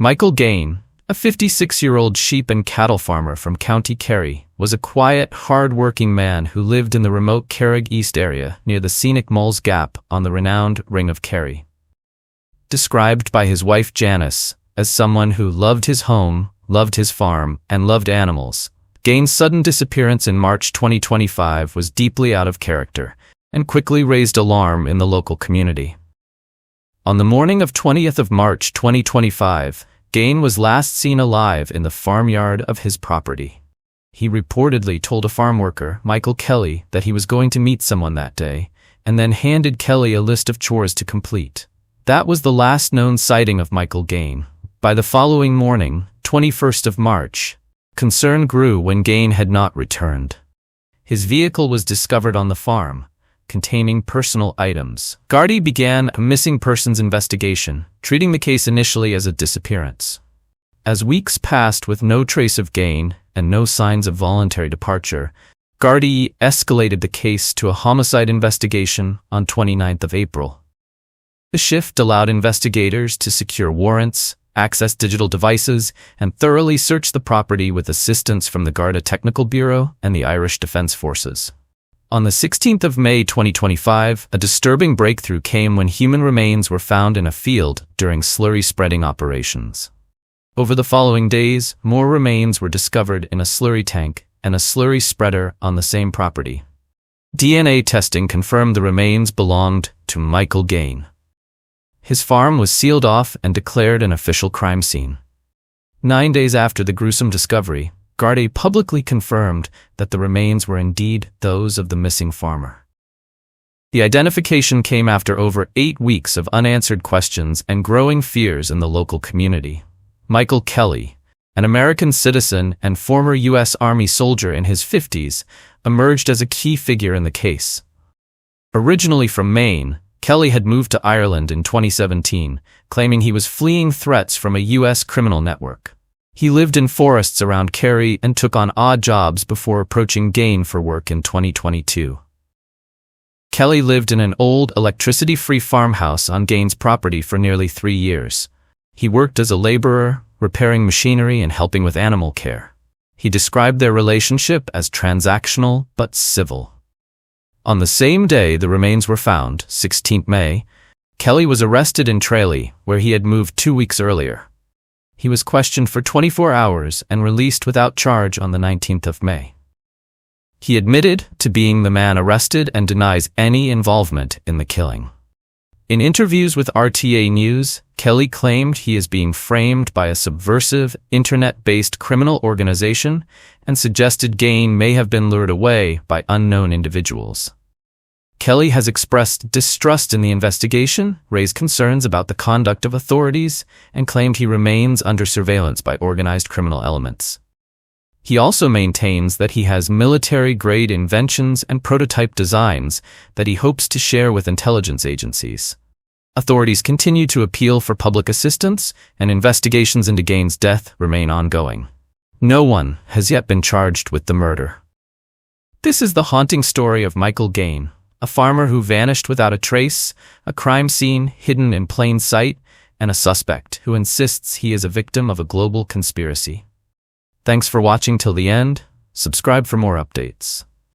Michael Gaine, a 56-year-old sheep and cattle farmer from County Kerry, was a quiet, hard-working man who lived in the remote Carrig East area near the scenic Moll's Gap on the renowned Ring of Kerry. Described by his wife Janice as someone who loved his home, loved his farm, and loved animals, Gaine's sudden disappearance in March 2025 was deeply out of character and quickly raised alarm in the local community. On the morning of 20th of March 2025, Gaine was last seen alive in the farmyard of his property. He reportedly told a farm worker, Michael Kelley, that he was going to meet someone that day, and then handed Kelley a list of chores to complete. That was the last known sighting of Michael Gaine. By the following morning, 21st of March, concern grew when Gaine had not returned. His vehicle was discovered on the farm, containing personal items. Gardaí began a missing persons investigation, treating the case initially as a disappearance. As weeks passed with no trace of Gaine and no signs of voluntary departure, Gardaí escalated the case to a homicide investigation on 29th of April. The shift allowed investigators to secure warrants, access digital devices, and thoroughly search the property with assistance from the Garda Technical Bureau and the Irish Defence Forces. On the 16th of May 2025, a disturbing breakthrough came when human remains were found in a field during slurry spreading operations. Over the following days, more remains were discovered in a slurry tank and a slurry spreader on the same property. DNA testing confirmed the remains belonged to Michael Gaine. His farm was sealed off and declared an official crime scene. 9 days after the gruesome discovery, Gardaí publicly confirmed that the remains were indeed those of the missing farmer. The identification came after over 8 weeks of unanswered questions and growing fears in the local community. Michael Kelley, an American citizen and former U.S. Army soldier in his 50s, emerged as a key figure in the case. Originally from Maine, Kelley had moved to Ireland in 2017, claiming he was fleeing threats from a U.S. criminal network. He lived in forests around Kerry and took on odd jobs before approaching Gaine for work in 2022. Kelley lived in an old electricity-free farmhouse on Gaine's property for nearly 3 years. He worked as a laborer, repairing machinery and helping with animal care. He described their relationship as transactional but civil. On the same day the remains were found, 16th May, Kelley was arrested in Tralee, where he had moved 2 weeks earlier. He was questioned for 24 hours and released without charge on the 19th of May. He admitted to being the man arrested and denies any involvement in the killing. In interviews with RTA News, Kelley claimed he is being framed by a subversive, internet-based criminal organization and suggested Gaine may have been lured away by unknown individuals. Kelley has expressed distrust in the investigation, raised concerns about the conduct of authorities, and claimed he remains under surveillance by organized criminal elements. He also maintains that he has military-grade inventions and prototype designs that he hopes to share with intelligence agencies. Authorities continue to appeal for public assistance, and investigations into Gaine's death remain ongoing. No one has yet been charged with the murder. This is the haunting story of Michael Gaine, a farmer who vanished without a trace, a crime scene hidden in plain sight, and a suspect who insists he is a victim of a global conspiracy. Thanks for watching till the end. Subscribe for more updates.